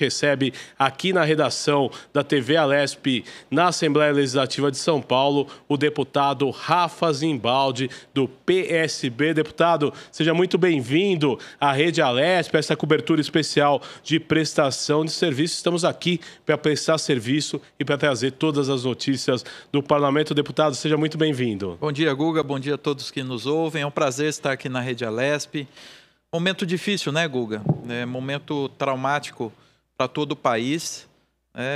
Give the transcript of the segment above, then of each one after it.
recebe aqui na redação da TV Alesp, na Assembleia Legislativa de São Paulo, o deputado Rafa Zimbaldi, do PSB. Deputado, seja muito bem-vindo à Rede Alesp, essa cobertura especial de prestação de serviço. Estamos aqui para prestar serviço e para trazer todas as notícias do Parlamento. Deputado, seja muito bem-vindo. Bom dia, Guga. Bom dia a todos que nos ouvem. É um prazer estar aqui na Rede Alesp. Momento difícil, né, Guga? Momento traumático para todo o país,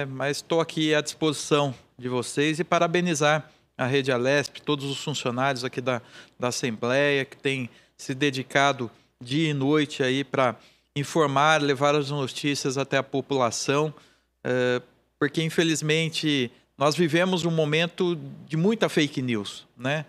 mas estou aqui à disposição de vocês e parabenizar a Rede Alesp, todos os funcionários aqui da Assembleia que têm se dedicado dia e noite aí para informar, levar as notícias até a população, porque infelizmente nós vivemos um momento de muita fake news, né?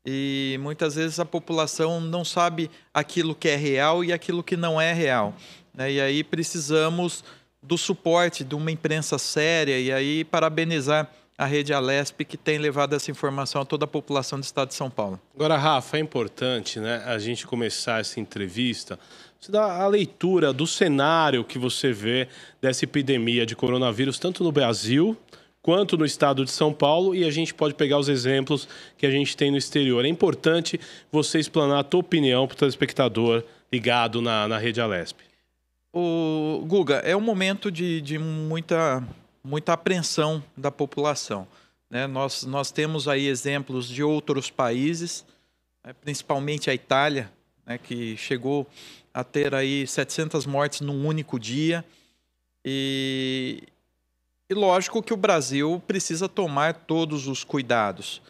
E muitas vezes a população não sabe aquilo que é real e aquilo que não é real, né? E aí precisamos do suporte de uma imprensa séria e aí parabenizar a Rede Alesp que tem levado essa informação a toda a população do estado de São Paulo. Agora, Rafa, é importante, né, a gente começar essa entrevista, você dá a leitura do cenário que você vê dessa epidemia de coronavírus, tanto no Brasil quanto no estado de São Paulo, e a gente pode pegar os exemplos que a gente tem no exterior. É importante você explanar a tua opinião para o telespectador ligado na Rede Alesp. O Guga, é um momento de muita apreensão da população, né? Nós temos aí exemplos de outros países, né? Principalmente a Itália, né? Que chegou a ter aí 700 mortes num único dia. E lógico que o Brasil precisa tomar todos os cuidados.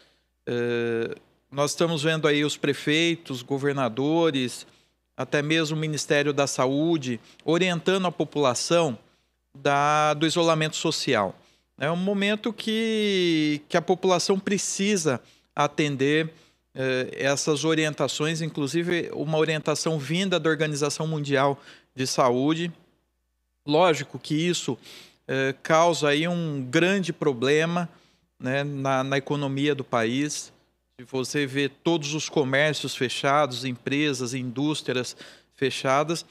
Nós estamos vendo aí os prefeitos, governadores, até mesmo o Ministério da Saúde, orientando a população do isolamento social. É um momento que a população precisa atender essas orientações, inclusive uma orientação vinda da Organização Mundial de Saúde. Lógico que isso causa aí um grande problema, né, na economia do país. Você vê todos os comércios fechados, empresas, indústrias fechadas,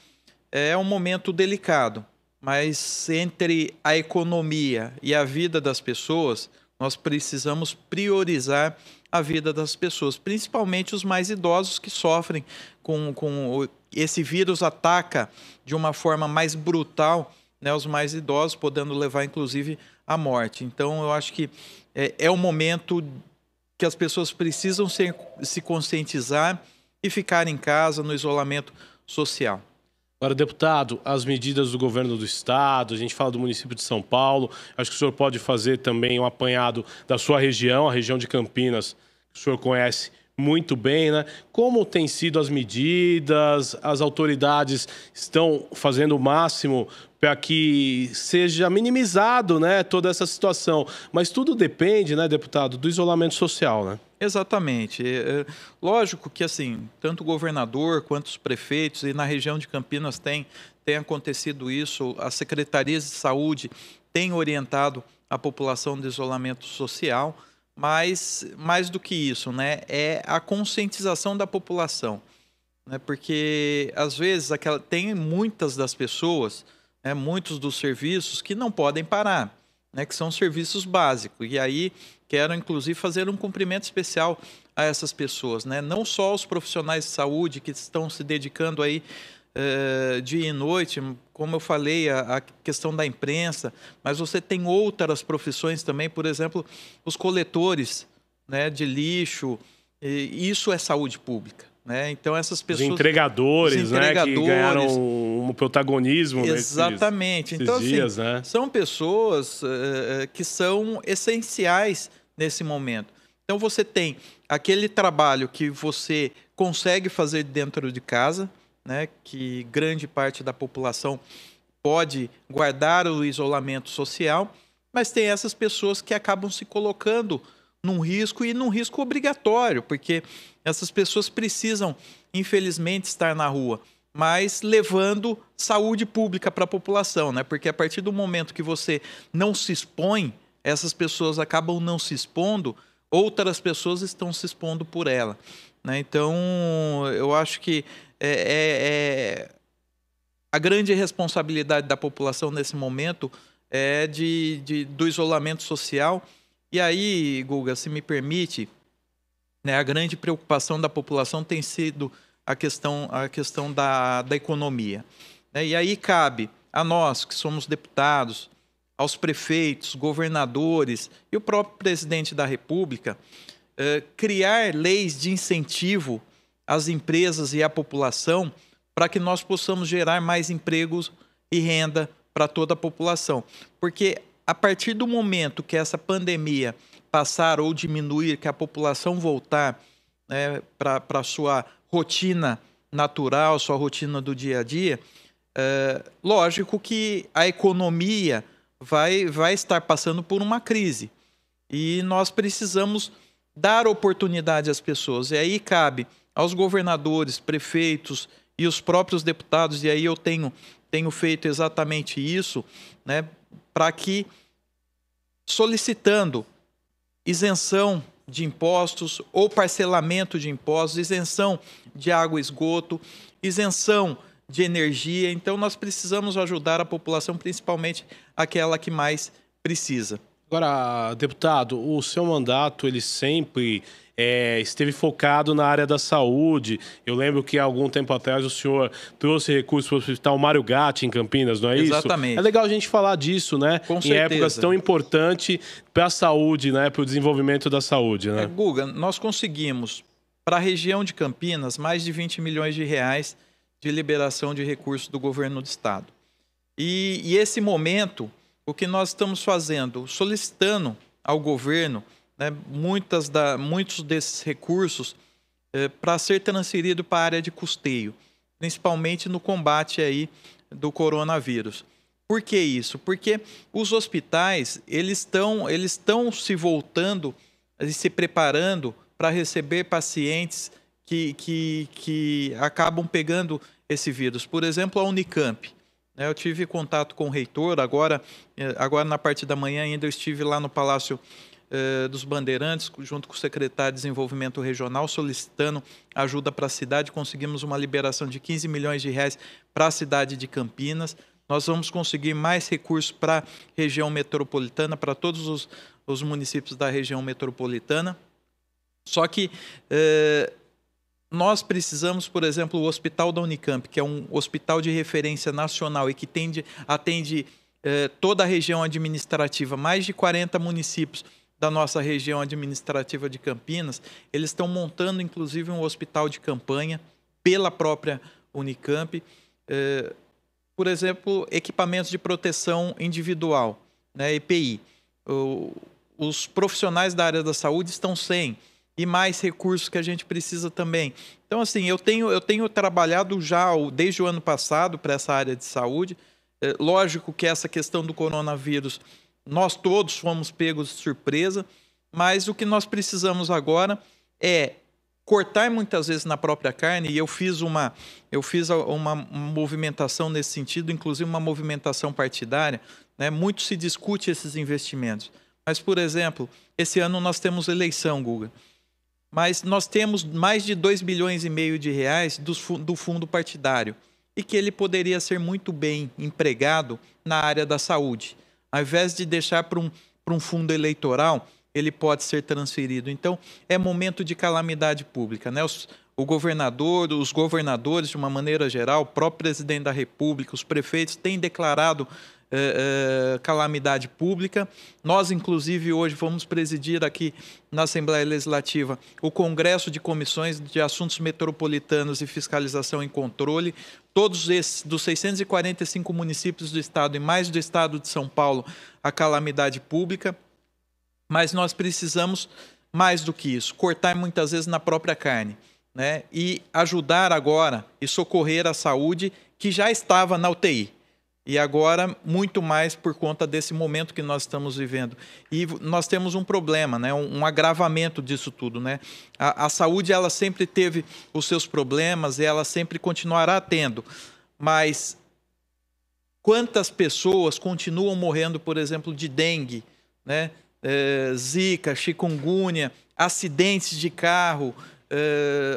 é um momento delicado. Mas entre a economia e a vida das pessoas, nós precisamos priorizar a vida das pessoas, principalmente os mais idosos que sofrem com esse vírus ataca de uma forma mais brutal, né, os mais idosos, podendo levar inclusive à morte. Então eu acho que é um momento que as pessoas precisam se conscientizar e ficar em casa no isolamento social. Agora, deputado, as medidas do governo do estado, a gente fala do município de São Paulo, acho que o senhor pode fazer também um apanhado da sua região, a região de Campinas, que o senhor conhece muito bem, né? Como têm sido as medidas, as autoridades estão fazendo o máximo para que seja minimizado, né, toda essa situação. Mas tudo depende, né, deputado, do isolamento social, né? Exatamente. Lógico que, assim, tanto o governador quanto os prefeitos, e na região de Campinas tem acontecido isso, as secretarias de saúde têm orientado a população do isolamento social, mas mais do que isso, né, é a conscientização da população, né, porque às vezes tem muitas das pessoas, né, muitos dos serviços que não podem parar, né, que são serviços básicos. E aí quero inclusive fazer um cumprimento especial a essas pessoas, né, não só os profissionais de saúde que estão se dedicando aí dia e noite, como eu falei, a questão da imprensa, mas você tem outras profissões também, por exemplo, os coletores, né, de lixo, e isso é saúde pública, né? Então essas pessoas... Os entregadores, né, que ganharam um protagonismo exatamente. nesses então, dias, assim, né? São pessoas que são essenciais nesse momento. Então você tem aquele trabalho que você consegue fazer dentro de casa, né, que grande parte da população pode guardar o isolamento social, mas tem essas pessoas que acabam se colocando num risco e num risco obrigatório, porque essas pessoas precisam, infelizmente, estar na rua, mas levando saúde pública para a população, né? Porque a partir do momento que você não se expõe, essas pessoas acabam não se expondo, outras pessoas estão se expondo por ela, né? Então, eu acho que a grande responsabilidade da população nesse momento é do isolamento social. E aí, Guga, se me permite, né, a grande preocupação da população tem sido a questão da economia. Né? E aí cabe a nós, que somos deputados, aos prefeitos, governadores e o próprio presidente da República, criar leis de incentivo às empresas e à população para que nós possamos gerar mais empregos e renda para toda a população. Porque a partir do momento que essa pandemia passar ou diminuir, que a população voltar, né, para a sua rotina natural, sua rotina do dia a dia, lógico que a economia vai estar passando por uma crise. E nós precisamos dar oportunidade às pessoas. E aí cabe aos governadores, prefeitos e os próprios deputados, e aí eu tenho feito exatamente isso, né, para que, solicitando isenção de impostos ou parcelamento de impostos, isenção de água e esgoto, isenção de energia. Então, nós precisamos ajudar a população, principalmente aquela que mais precisa. Agora, deputado, o seu mandato, ele sempre esteve focado na área da saúde. Eu lembro que há algum tempo atrás o senhor trouxe recursos para o Hospital Mário Gatti, em Campinas, não é isso? Exatamente. É legal a gente falar disso, né? Com em certeza. épocas tão importantes para a saúde, né? Para o desenvolvimento da saúde, né? Guga, nós conseguimos, para a região de Campinas, mais de 20 milhões de reais de liberação de recursos do governo do estado. E esse momento, o que nós estamos fazendo? Solicitando ao governo, né, muitos desses recursos para ser transferido para a área de custeio, principalmente no combate aí do coronavírus. Por que isso? Porque os hospitais eles estão se voltando e se preparando para receber pacientes que acabam pegando esse vírus. Por exemplo, a Unicamp. Eu tive contato com o reitor, agora na parte da manhã ainda eu estive lá no Palácio dos Bandeirantes, junto com o secretário de Desenvolvimento Regional, solicitando ajuda para a cidade. Conseguimos uma liberação de 15 milhões de reais para a cidade de Campinas. Nós vamos conseguir mais recursos para a região metropolitana, para todos os municípios da região metropolitana. Só que nós precisamos, por exemplo, o Hospital da Unicamp, que é um hospital de referência nacional e que atende toda a região administrativa, mais de 40 municípios da nossa região administrativa de Campinas. Eles estão montando, inclusive, um hospital de campanha pela própria Unicamp. Por exemplo, equipamentos de proteção individual, né, EPI. Os profissionais da área da saúde estão sem, e mais recursos que a gente precisa também. Então, assim, eu tenho trabalhado já desde o ano passado para essa área de saúde. Lógico que essa questão do coronavírus, nós todos fomos pegos de surpresa, mas o que nós precisamos agora é cortar muitas vezes na própria carne, e eu fiz uma movimentação nesse sentido, inclusive uma movimentação partidária, né? Muito se discute esses investimentos. Mas, por exemplo, esse ano nós temos eleição, Guga. Mas nós temos mais de 2,5 bilhões de reais do fundo partidário, e que ele poderia ser muito bem empregado na área da saúde. Ao invés de deixar para um fundo eleitoral, ele pode ser transferido. Então, é momento de calamidade pública, né? Os governadores, de uma maneira geral, o próprio presidente da República, os prefeitos têm declarado calamidade pública. Nós, inclusive, hoje vamos presidir aqui na Assembleia Legislativa o Congresso de Comissões de Assuntos Metropolitanos e Fiscalização e Controle. Todos esses, dos 645 municípios do estado e mais do estado de São Paulo, a calamidade pública. Mas nós precisamos, mais do que isso, cortar muitas vezes na própria carne, né? E ajudar agora e socorrer a saúde que já estava na UTI. E agora, muito mais por conta desse momento que nós estamos vivendo. E nós temos um problema, né? Um agravamento disso tudo, né? A saúde, ela sempre teve os seus problemas e ela sempre continuará tendo. Mas quantas pessoas continuam morrendo, por exemplo, de dengue, né? Zika, chikungunya, acidentes de carro,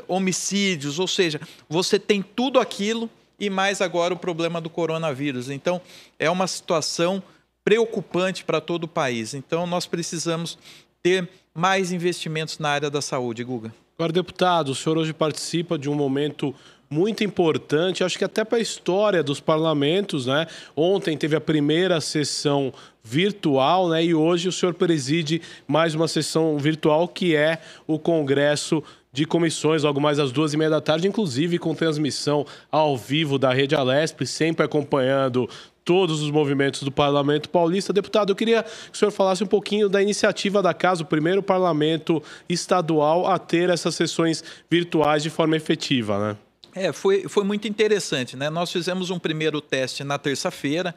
homicídios. Ou seja, você tem tudo aquilo e mais agora o problema do coronavírus. Então, é uma situação preocupante para todo o país. Então, nós precisamos ter mais investimentos na área da saúde, Guga. Agora, deputado, o senhor hoje participa de um momento muito importante, acho que até para a história dos parlamentos, né? Ontem teve a primeira sessão virtual, né? E hoje o senhor preside mais uma sessão virtual, que é o Congresso de Comissões, logo mais às 2h30 da tarde, inclusive com transmissão ao vivo da Rede Alesp, sempre acompanhando todos os movimentos do Parlamento Paulista. Deputado, eu queria que o senhor falasse um pouquinho da iniciativa da casa, o primeiro parlamento estadual a ter essas sessões virtuais de forma efetiva, né? Foi muito interessante, né? Nós fizemos um primeiro teste na terça-feira,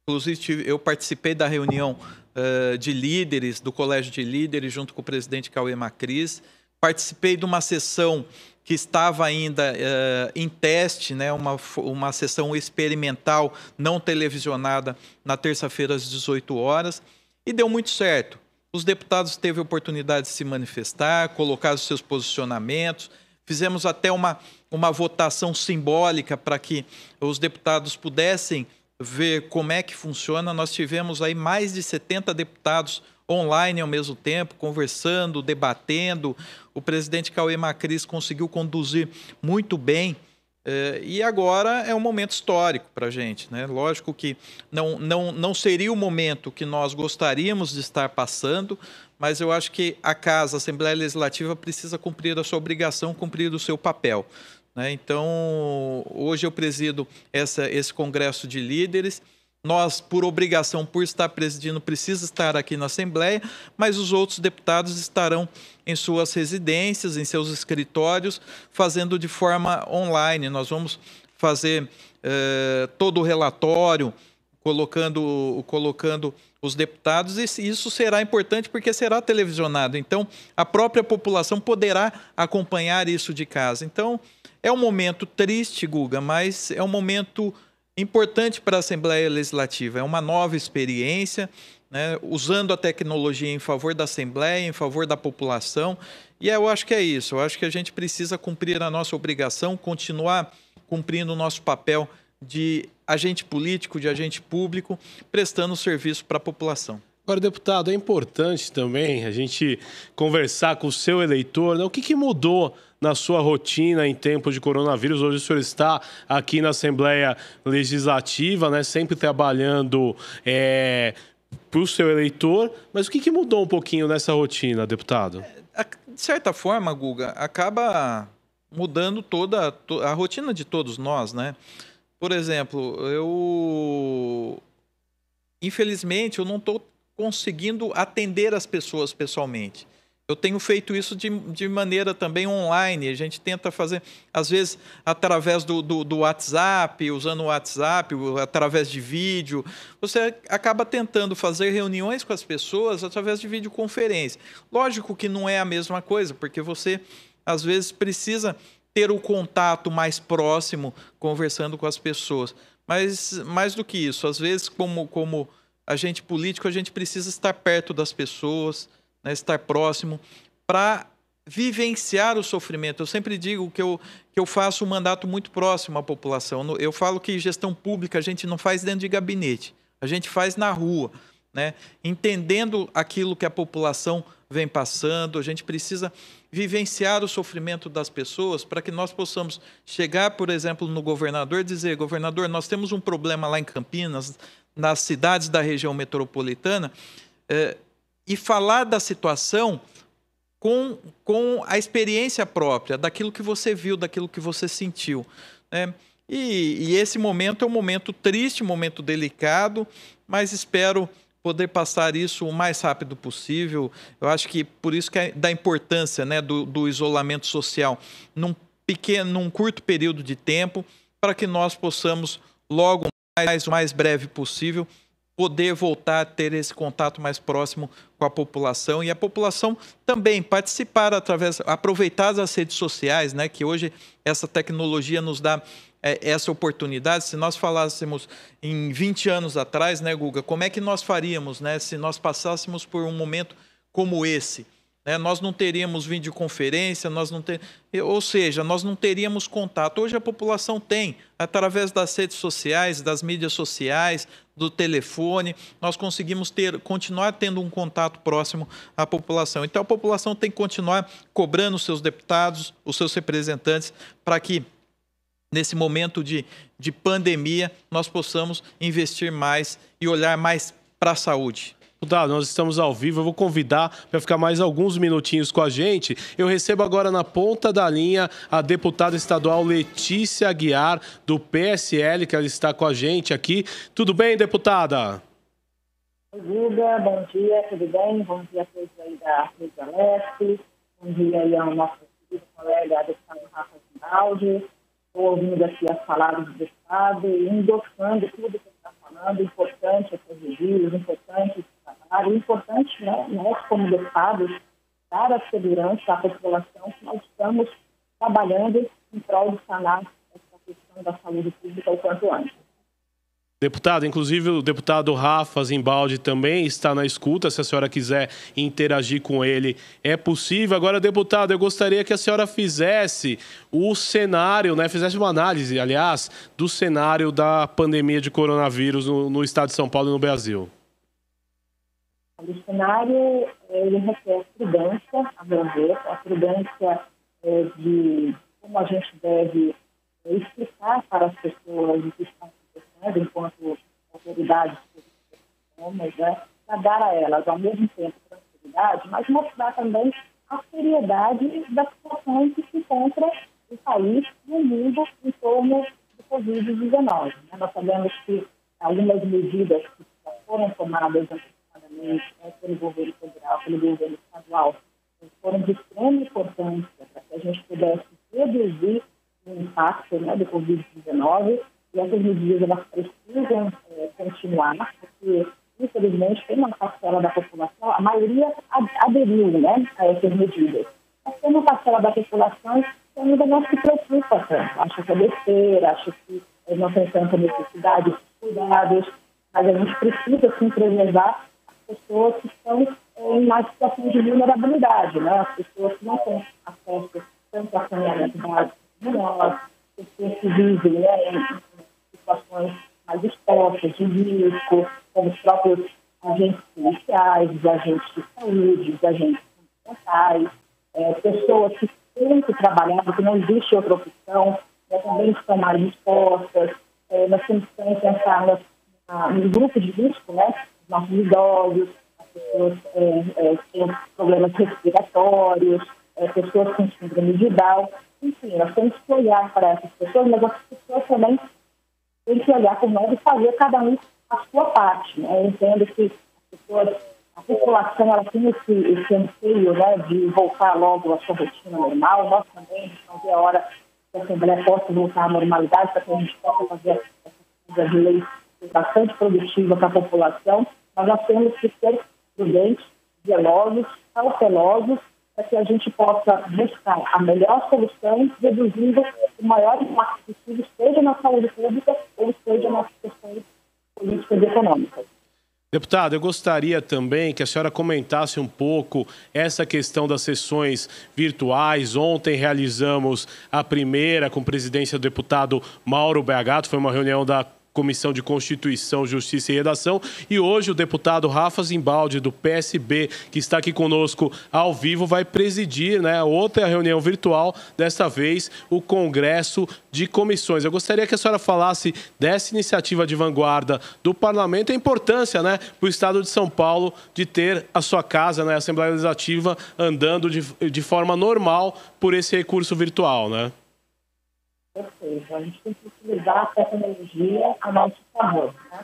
inclusive eu participei da reunião de líderes, do Colégio de Líderes, junto com o presidente Cauê Macris. Participei de uma sessão que estava ainda em teste, né? Uma sessão experimental, não televisionada, na terça-feira às 18 horas, e deu muito certo. Os deputados teve a oportunidade de se manifestar, colocar os seus posicionamentos. Fizemos até uma votação simbólica para que os deputados pudessem ver como é que funciona. Nós tivemos aí mais de 70 deputados online ao mesmo tempo, conversando, debatendo. O presidente Cauê Macris conseguiu conduzir muito bem. E agora é um momento histórico para a gente, né? Lógico que não seria o momento que nós gostaríamos de estar passando, mas eu acho que a Casa, a Assembleia Legislativa, precisa cumprir a sua obrigação, cumprir o seu papel, né? Então, hoje eu presido esse Congresso de Líderes. Nós, por obrigação, por estar presidindo, precisa estar aqui na Assembleia, mas os outros deputados estarão em suas residências, em seus escritórios, fazendo de forma online. Nós vamos fazer todo o relatório, colocando os deputados, e isso será importante porque será televisionado. Então, a própria população poderá acompanhar isso de casa. Então, é um momento triste, Guga, mas é um momento importante para a Assembleia Legislativa. É uma nova experiência, né, usando a tecnologia em favor da Assembleia, em favor da população. E eu acho que é isso. Eu acho que a gente precisa cumprir a nossa obrigação, continuar cumprindo o nosso papel de agente político, de agente público, prestando serviço para a população. Agora, deputado, é importante também a gente conversar com o seu eleitor, né? O que mudou na sua rotina em tempos de coronavírus? Hoje o senhor está aqui na Assembleia Legislativa, né? Sempre trabalhando para o seu eleitor, mas o que mudou um pouquinho nessa rotina, deputado? De certa forma, Guga, acaba mudando toda a rotina de todos nós, né? Por exemplo, infelizmente, eu não estou conseguindo atender as pessoas pessoalmente. Eu tenho feito isso de maneira também online. A gente tenta fazer, às vezes, através do WhatsApp, usando o WhatsApp, através de vídeo. Você acaba tentando fazer reuniões com as pessoas através de videoconferência. Lógico que não é a mesma coisa, porque você, às vezes, precisa ter o contato mais próximo, conversando com as pessoas. Mas, mais do que isso, às vezes, como agente político, a gente precisa estar perto das pessoas, né, estar próximo, para vivenciar o sofrimento. Eu sempre digo que eu faço um mandato muito próximo à população. Eu falo que gestão pública a gente não faz dentro de gabinete, a gente faz na rua, né, entendendo aquilo que a população vem passando. A gente precisa vivenciar o sofrimento das pessoas para que nós possamos chegar, por exemplo, no governador e dizer: governador, nós temos um problema lá em Campinas, nas cidades da região metropolitana, e falar da situação com a experiência própria, daquilo que você viu, daquilo que você sentiu, né? E esse momento é um momento triste, um momento delicado, mas espero poder passar isso o mais rápido possível. Eu acho que por isso que é da importância, né, do isolamento social num curto período de tempo, para que nós possamos logo o mais breve possível poder voltar a ter esse contato mais próximo com a população, e a população também participar aproveitar as redes sociais, né, que hoje essa tecnologia nos dá essa oportunidade. Se nós falássemos em 20 anos atrás, né, Guga, como é que nós faríamos, né, se nós passássemos por um momento como esse? né? Nós não teríamos videoconferência, ou seja, nós não teríamos contato. Hoje a população tem, através das redes sociais, das mídias sociais, do telefone, nós conseguimos continuar tendo um contato próximo à população. Então a população tem que continuar cobrando os seus deputados, os seus representantes, para que nesse momento de pandemia nós possamos investir mais e olhar mais para a saúde. Deputado, nós estamos ao vivo, eu vou convidar para ficar mais alguns minutinhos com a gente. Eu recebo agora na ponta da linha a deputada estadual Letícia Aguiar, do PSL, que ela está com a gente aqui. Tudo bem, deputada? Oi, Guga, bom dia, tudo bem? Bom dia a todos aí da Rede Leste. Bom dia aí ao nosso querido colega, deputado Rafa Zimbaldi. Estou ouvindo aqui as palavras do deputado e endossando tudo que ele está falando. Importante essas medidas, importante esse trabalho, importante, né, nós como deputados, dar a segurança à população que nós estamos trabalhando em prol de sanar essa questão da saúde pública o quanto antes. Deputado, inclusive o deputado Rafa Zimbaldi também está na escuta, se a senhora quiser interagir com ele, é possível. Agora, deputado, eu gostaria que a senhora fizesse o cenário, né, fizesse uma análise, aliás, do cenário da pandemia de coronavírus no estado de São Paulo e no Brasil. O cenário, ele requer prudência, a meu ver, a prudência de como a gente deve explicar para as pessoas o que está acontecendo enquanto autoridades públicas, né, para dar a elas, ao mesmo tempo, tranquilidade, mas mostrar também a seriedade da situação em que se encontra o país e o mundo em torno do Covid-19. Né? Nós sabemos que algumas medidas que já foram tomadas antecipadamente pelo governo federal, pelo governo estadual, foram de extrema importância para que a gente pudesse reduzir o impacto, né, do Covid-19, e essas medidas elas precisam continuar, porque, infelizmente, tem uma parcela da população, a maioria aderiu, né, a essas medidas. Mas tem uma parcela da população que ainda não se preocupa tanto, acha que é besteira, acha que não tem tanta necessidade de cuidados, mas a gente precisa, sim, preservar as pessoas que estão em mais situação de vulnerabilidade, né, as pessoas que não têm acesso tanto a saneamento básico como nós, pessoas que vivem, né, em situações mais expostas de risco, como os próprios agentes policiais, os agentes de saúde, os agentes ambientais, pessoas que têm que trabalhar, porque não existe outra opção, também estão mais expostas. Nós temos que também pensar no grupo de risco, né, os nossos idosos, as pessoas que têm problemas respiratórios, pessoas com síndrome de Down. Enfim, nós temos que olhar para essas pessoas, mas as pessoas também têm que olhar por nós e fazer cada um a sua parte. Né? Eu entendo que a população ela tem esse anseio, né, de voltar logo à sua rotina normal. Nós também estamos a hora que a Assembleia possa voltar à normalidade para que a gente possa fazer essa lei bastante produtiva para a população. Mas nós temos que ser prudentes, zelosos, cautelosos, para que a gente possa buscar a melhor solução, reduzindo o maior impacto possível, seja na saúde pública ou seja nas questões políticas e econômicas. Deputado, eu gostaria também que a senhora comentasse um pouco essa questão das sessões virtuais. Ontem realizamos a primeira com presidência do deputado Mauro Beagato, foi uma reunião da Comissão de Constituição, Justiça e Redação. E hoje o deputado Rafa Zimbaldi, do PSB, que está aqui conosco ao vivo, vai presidir, né, outra reunião virtual, desta vez o Congresso de Comissões. Eu gostaria que a senhora falasse dessa iniciativa de vanguarda do Parlamento e a importância, né, para o Estado de São Paulo de ter a sua casa, né, a Assembleia Legislativa, andando de forma normal por esse recurso virtual, né? Perfeito. A gente tem que utilizar a tecnologia a nosso favor. Né?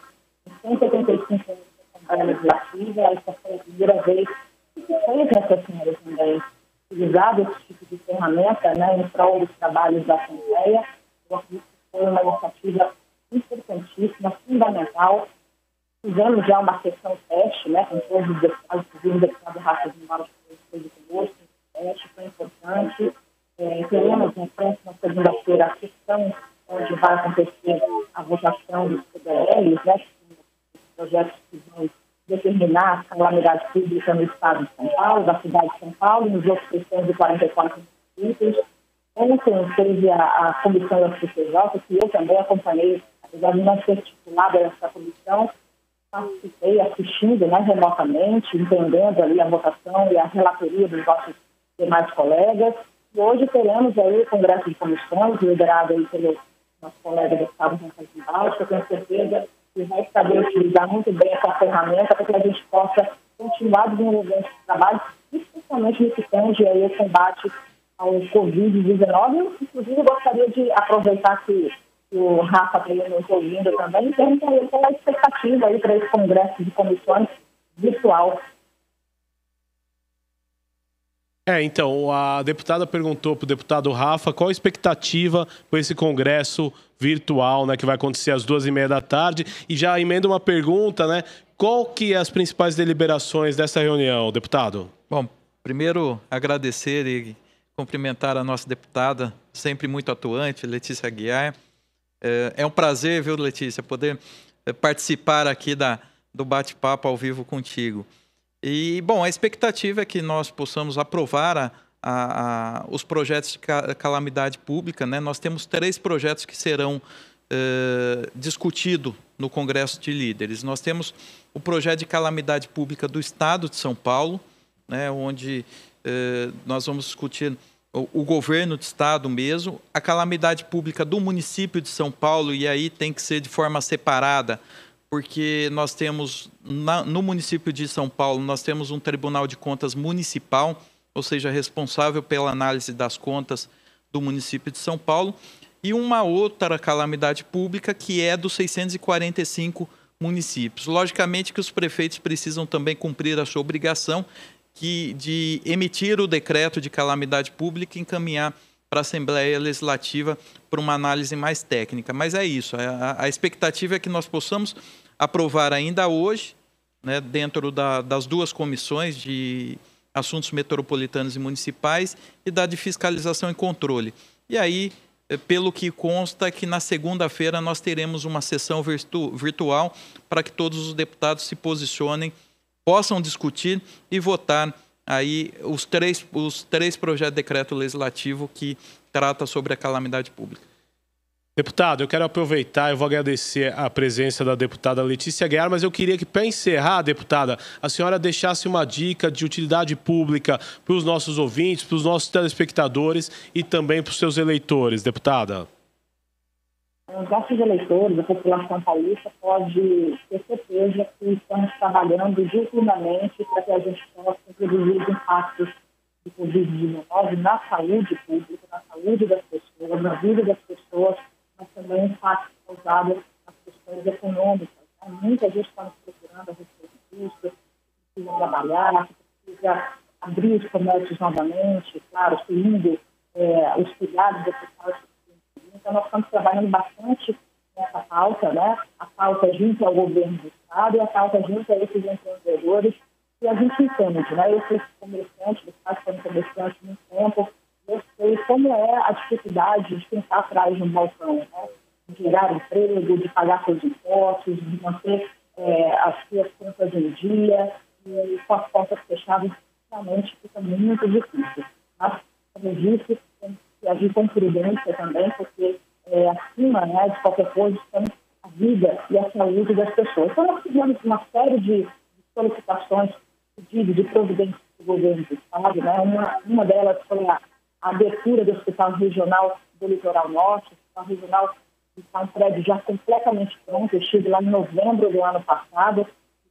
Em 175 anos da Assembleia Legislativa, essa foi a primeira vez que se fez necessário também utilizar esse tipo de ferramenta, né, em prol dos trabalhos da Assembleia. Eu acredito que foi uma iniciativa importantíssima, fundamental. Fizemos já uma sessão teste, né, com todos os deputados, inclusive o deputado Rafa Zimbaldi, que esteve conosco, teste foi importante. Teremos na próxima segunda-feira a sessão onde vai acontecer a votação dos PDLs, né, projetos que vão determinar a calamidade pública no estado de São Paulo, da cidade de São Paulo, nos outros 644 municípios. Ontem teve a comissão da CCJ, que eu também acompanhei, apesar de não ser titulada dessa comissão, participei assistindo, né, remotamente, entendendo ali a votação e a relatoria dos nossos demais colegas. E hoje teremos aí o Congresso de Comissões, liderado aí pelo nosso colega deputado Rafael Simbaldi, que eu tenho certeza que vai saber utilizar muito bem essa ferramenta para que a gente possa continuar desenvolvendo esse trabalho, especialmente no que tange aí o combate ao Covid-19. Inclusive, eu gostaria de aproveitar que o Rafa está nos ouvindo também, e perguntar qual é a expectativa aí para esse Congresso de Comissões virtual. Então, a deputada perguntou para o deputado Rafa qual a expectativa para esse congresso virtual, né, que vai acontecer às 2h30 da tarde. E já emenda uma pergunta, né? Qual que é as principais deliberações dessa reunião, deputado? Bom, primeiro agradecer e cumprimentar a nossa deputada, sempre muito atuante, Letícia Aguiar. É um prazer, viu, Letícia, poder participar aqui do bate-papo ao vivo contigo. E, bom, a expectativa é que nós possamos aprovar os projetos de calamidade pública, né? Nós temos 3 projetos que serão discutidos no Congresso de Líderes. Nós temos o projeto de calamidade pública do Estado de São Paulo, né? Onde nós vamos discutir o governo do Estado mesmo, a calamidade pública do município de São Paulo, e aí tem que ser de forma separada, porque nós temos, no município de São Paulo, nós temos um Tribunal de Contas Municipal, ou seja, responsável pela análise das contas do município de São Paulo, e uma outra calamidade pública que é dos 645 municípios. Logicamente que os prefeitos precisam também cumprir a sua obrigação de emitir o decreto de calamidade pública e encaminhar para a Assembleia Legislativa para uma análise mais técnica. Mas é isso, a expectativa é que nós possamos aprovar ainda hoje, né, dentro das 2 comissões de assuntos metropolitanos e municipais e da de fiscalização e controle. E aí, pelo que consta, que na segunda-feira nós teremos uma sessão virtual para que todos os deputados se posicionem, possam discutir e votar aí os três projetos de decreto legislativo que trata sobre a calamidade pública. Deputado, eu quero aproveitar, eu vou agradecer a presença da deputada Letícia Aguiar, mas eu queria que, para encerrar, deputada, a senhora deixasse uma dica de utilidade pública para os nossos ouvintes, para os nossos telespectadores e também para os seus eleitores, deputada. Os nossos eleitores, a população paulista, pode ter certeza que estamos trabalhando diuturnamente para que a gente possa reduzir os impactos do Covid-19 na saúde pública, na saúde das pessoas, na vida das pessoas, mas também impactos causados nas questões econômicas. Muita gente está nos procurando a respeito disso, que precisa trabalhar, que precisa abrir os comércios novamente, claro, seguindo os cuidados necessários. Então, nós estamos trabalhando bastante nessa pauta, né? A pauta junto ao governo do Estado e a pauta junto a esses empreendedores que a gente entende, né? Eu fui comerciante, do Estado foi comerciante há muito tempo, eu sei como é a dificuldade de quem está atrás de um balcão, né? De gerar emprego, de pagar seus impostos, de manter as suas contas em dia, e com as portas fechadas, realmente fica muito difícil. Mas, como eu disse, tem que agir com prudência também, porque acima, né, de qualquer coisa tem a vida e a saúde das pessoas. Então, nós fizemos uma série de solicitações, pedidos de providência do governo do Estado, né? Uma delas foi a abertura do Hospital Regional do Litoral Norte. O Hospital Regional está um prédio já completamente pronto. Eu estive lá em novembro do ano passado,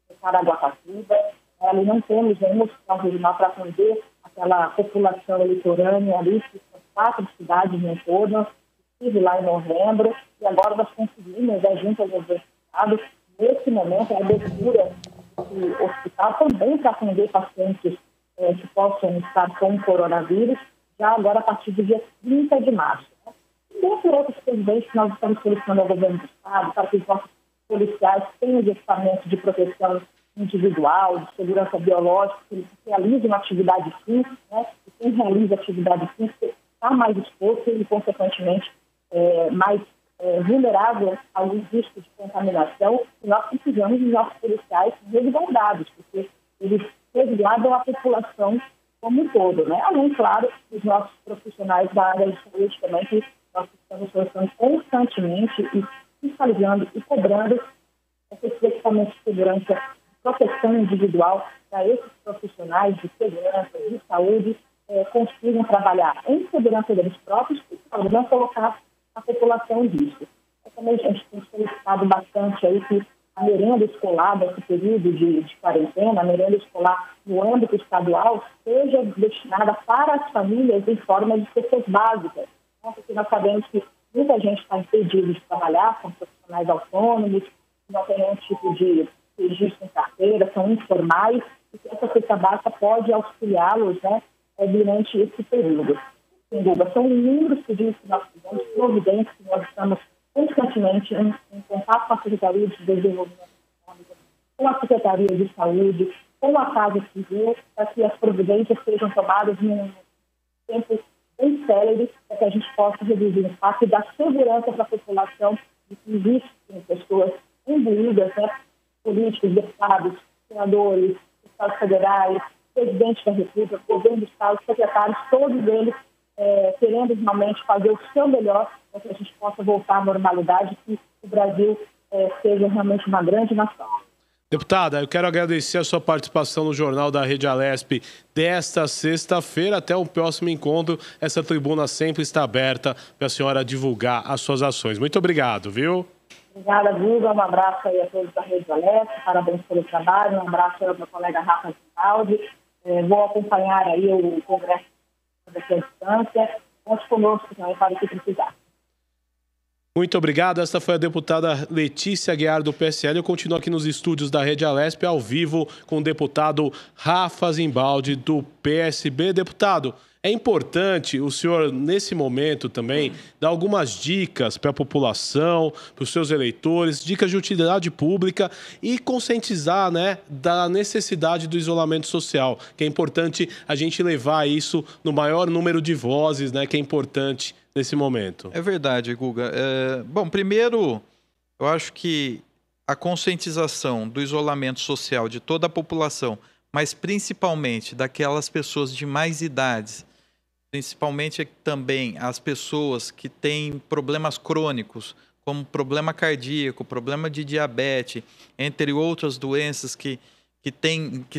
em Caraguatatuba. Ali não temos nenhum hospital regional para atender aquela população litorânea ali, que são 4 cidades no todo. Estive lá em novembro e agora nós conseguimos, junto ao governo do Estado, nesse momento, a abertura do hospital também para atender pacientes que possam estar com coronavírus, já agora a partir do dia 30 de março. Né? E dentre outros presidentes que nós estamos solicitando ao governo do Estado, para que os nossos policiais tenham os equipamentos de proteção individual, de segurança biológica, que eles realizem uma atividade física, né? E quem realiza atividade física está mais exposto e, consequentemente, mais vulnerável a algum risco de contaminação, e nós precisamos dos nossos policiais resguardados, porque eles resguardam a população como um todo, né? Além, claro, dos nossos profissionais da área de saúde também, que nós estamos colocando constantemente e fiscalizando e cobrando esses equipamentos de segurança, proteção individual para esses profissionais de segurança, de saúde, consigam trabalhar em segurança deles próprios e não colocar a população em risco. Também a gente tem solicitado bastante aí que a merenda escolar nesse período de quarentena, a merenda escolar no âmbito estadual, seja destinada para as famílias em forma de cestas básicas, né? Porque nós sabemos que muita gente está impedida de trabalhar, são profissionais autônomos, não tem nenhum tipo de registro em carteira, são informais, e que essa cesta básica pode auxiliá-los, né, durante esse período. Sem dúvida, são inúmeros pedidos que nós fizemos, providências que nós estamos constantemente em contato com a Secretaria de Desenvolvimento Econômico, com a Secretaria de Saúde, com a Casa Civil, para que as providências sejam tomadas num tempo bem célere, para que a gente possa reduzir o impacto e dar segurança para a população de que existem pessoas imbuídas, né, políticos, deputados, senadores, estados federais, presidente da República, governo do Estado, secretários, todos eles querendo realmente fazer o seu melhor para que a gente possa voltar à normalidade e que o Brasil seja realmente uma grande nação. Deputada, eu quero agradecer a sua participação no Jornal da Rede Alesp desta sexta-feira. Até o próximo encontro. Essa tribuna sempre está aberta para a senhora divulgar as suas ações. Muito obrigado, viu? Obrigada, Guga. Um abraço aí a todos da Rede Alesp. Parabéns pelo trabalho. Um abraço ao meu colega Rafa Zinaldi. Vou acompanhar aí o Congresso daqui à distância. Conte conosco também para o que precisar. Muito obrigado. Esta foi a deputada Letícia Aguiar, do PSL. Eu continuo aqui nos estúdios da Rede Alesp, ao vivo, com o deputado Rafa Zimbaldi, do PSB. Deputado, é importante o senhor, nesse momento também, dar algumas dicas para a população, para os seus eleitores, dicas de utilidade pública e conscientizar, né, da necessidade do isolamento social, que é importante a gente levar isso no maior número de vozes, né, que é importante nesse momento. É verdade, Guga. Bom, primeiro, eu acho que a conscientização do isolamento social de toda a população, mas principalmente daquelas pessoas de mais idades, principalmente também as pessoas que têm problemas crônicos, como problema cardíaco, problema de diabetes, entre outras doenças que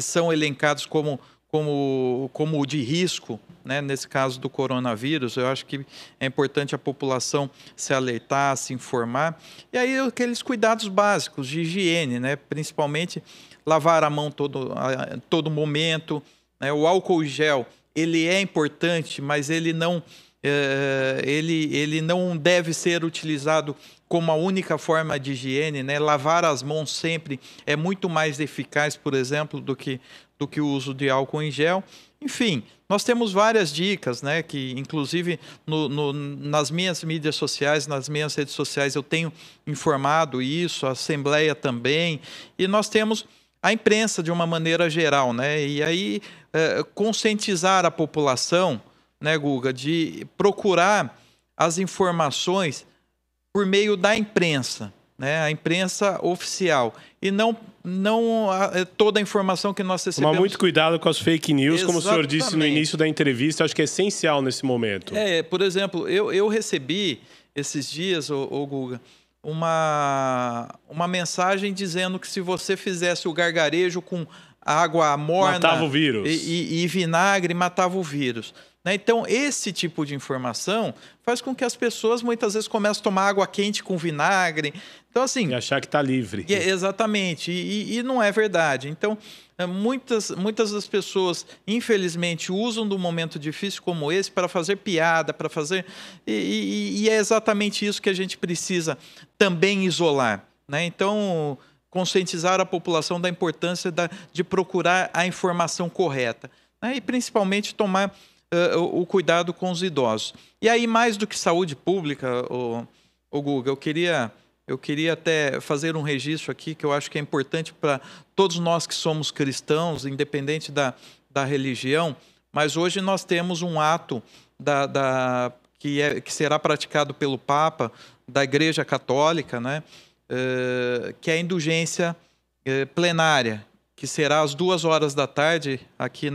são elencados como o de risco, né, nesse caso do coronavírus. Eu acho que é importante a população se alertar, se informar. E aí aqueles cuidados básicos de higiene, né, principalmente lavar a mão todo momento, né, o álcool gel, ele é importante, mas ele não deve ser utilizado como a única forma de higiene, né? Lavar as mãos sempre é muito mais eficaz, por exemplo, do que o uso de álcool em gel. Enfim, nós temos várias dicas, né? Que inclusive nas minhas mídias sociais, nas minhas redes sociais, eu tenho informado isso, a Assembleia também, e nós temos a imprensa de uma maneira geral, né? E aí conscientizar a população, né, Guga, de procurar as informações por meio da imprensa, né, a imprensa oficial, e não toda a informação que nós recebemos. Tomar muito cuidado com as fake news, Exatamente. Como o senhor disse no início da entrevista, acho que é essencial nesse momento. Por exemplo, eu recebi esses dias, Guga, uma mensagem dizendo que se você fizesse o gargarejo com água morna, matava o vírus. E vinagre, matava o vírus. Né? Então, esse tipo de informação faz com que as pessoas muitas vezes comecem a tomar água quente com vinagre. Então, assim, e achar que está livre. Exatamente. E não é verdade. Então, muitas das pessoas, infelizmente, usam de um momento difícil como esse para fazer piada, para fazer... E é exatamente isso que a gente precisa também isolar. Né? Então, conscientizar a população da importância de procurar a informação correta. Né? E, principalmente, tomar o cuidado com os idosos. E aí, mais do que saúde pública, o Guga, eu queria até fazer um registro aqui que eu acho que é importante para todos nós que somos cristãos, independente da religião, mas hoje nós temos um ato que será praticado pelo Papa da Igreja Católica, né? Que é a indulgência plenária, que será às 2h da tarde aqui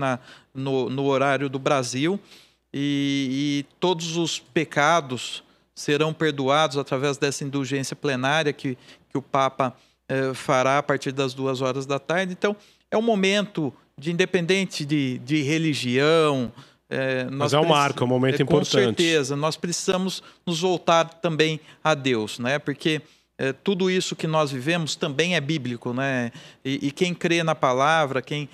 no horário do Brasil, e todos os pecados serão perdoados através dessa indulgência plenária que o Papa fará a partir das 2h da tarde. Então, é um momento de independente de religião. Mas é um marco, é um momento importante. Com certeza, nós precisamos nos voltar também a Deus, né? Porque tudo isso que nós vivemos também é bíblico, né? E quem crê na palavra, quem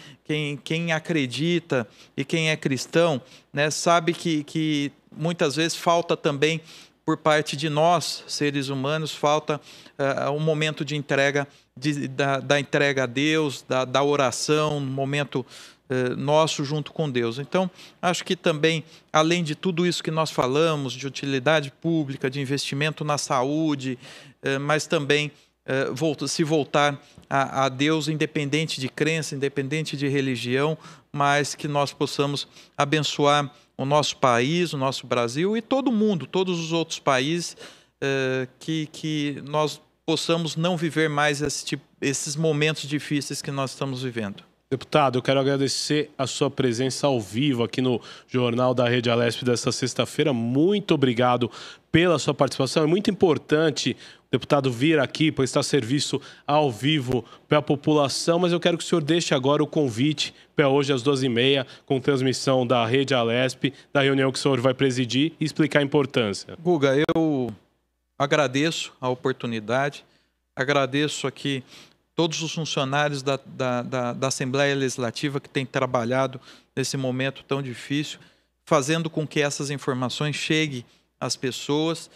acredita e quem é cristão, né, sabe que muitas vezes falta também, por parte de nós, seres humanos, falta um momento de entrega, da entrega a Deus, da oração, um momento nosso junto com Deus. Então, acho que também, além de tudo isso que nós falamos, de utilidade pública, de investimento na saúde, mas também se voltar a Deus, independente de crença, independente de religião, mas que nós possamos abençoar o nosso país, o nosso Brasil e todo mundo, todos os outros países, que nós possamos não viver mais esses momentos difíceis que nós estamos vivendo. Deputado, eu quero agradecer a sua presença ao vivo aqui no Jornal da Rede Alesp desta sexta-feira. Muito obrigado pela sua participação. É muito importante o deputado vir aqui para estar a serviço ao vivo para a população, mas eu quero que o senhor deixe agora o convite para hoje às 12h30, com transmissão da Rede Alesp, da reunião que o senhor vai presidir, e explicar a importância. Guga, eu agradeço a oportunidade, agradeço aqui todos os funcionários da Assembleia Legislativa que têm trabalhado nesse momento tão difícil, fazendo com que essas informações cheguem às pessoas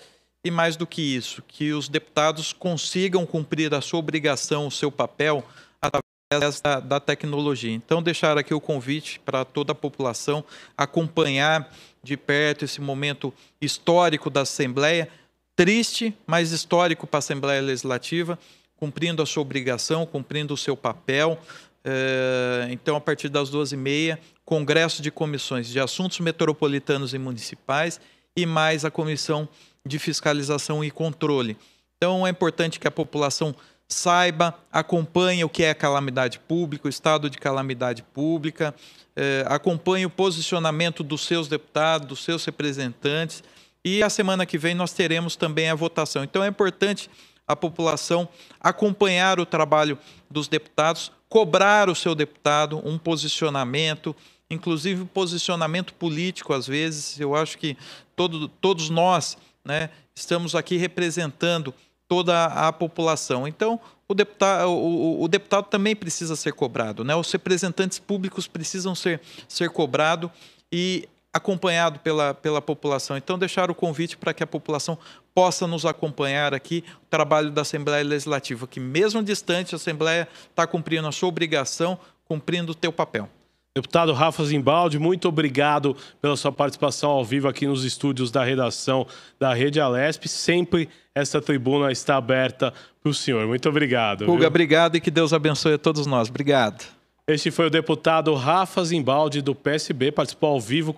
e, mais do que isso, que os deputados consigam cumprir a sua obrigação, o seu papel, através da tecnologia. Então, deixar aqui o convite para toda a população acompanhar de perto esse momento histórico da Assembleia, triste, mas histórico para a Assembleia Legislativa, cumprindo a sua obrigação, cumprindo o seu papel. Então, a partir das 12h30, Congresso de Comissões de Assuntos Metropolitanos e Municipais e mais a Comissão de Fiscalização e Controle. Então, é importante que a população saiba, acompanhe o que é calamidade pública, o estado de calamidade pública, acompanhe o posicionamento dos seus deputados, dos seus representantes, e a semana que vem nós teremos também a votação. Então, é importante a população acompanhar o trabalho dos deputados, cobrar o seu deputado um posicionamento, inclusive posicionamento político às vezes. Eu acho que todos nós, né, estamos aqui representando toda a população. Então, o deputado também precisa ser cobrado, né? Os representantes públicos precisam ser cobrados e acompanhado pela população. Então, deixar o convite para que a população possa nos acompanhar aqui, o trabalho da Assembleia Legislativa, que mesmo distante, a Assembleia está cumprindo a sua obrigação, cumprindo o teu papel. Deputado Rafa Zimbaldi, muito obrigado pela sua participação ao vivo aqui nos estúdios da redação da Rede Alesp. Sempre essa tribuna está aberta para o senhor. Muito obrigado. Guga, obrigado e que Deus abençoe a todos nós. Obrigado. Este foi o deputado Rafa Zimbaldi, do PSB, participou ao vivo.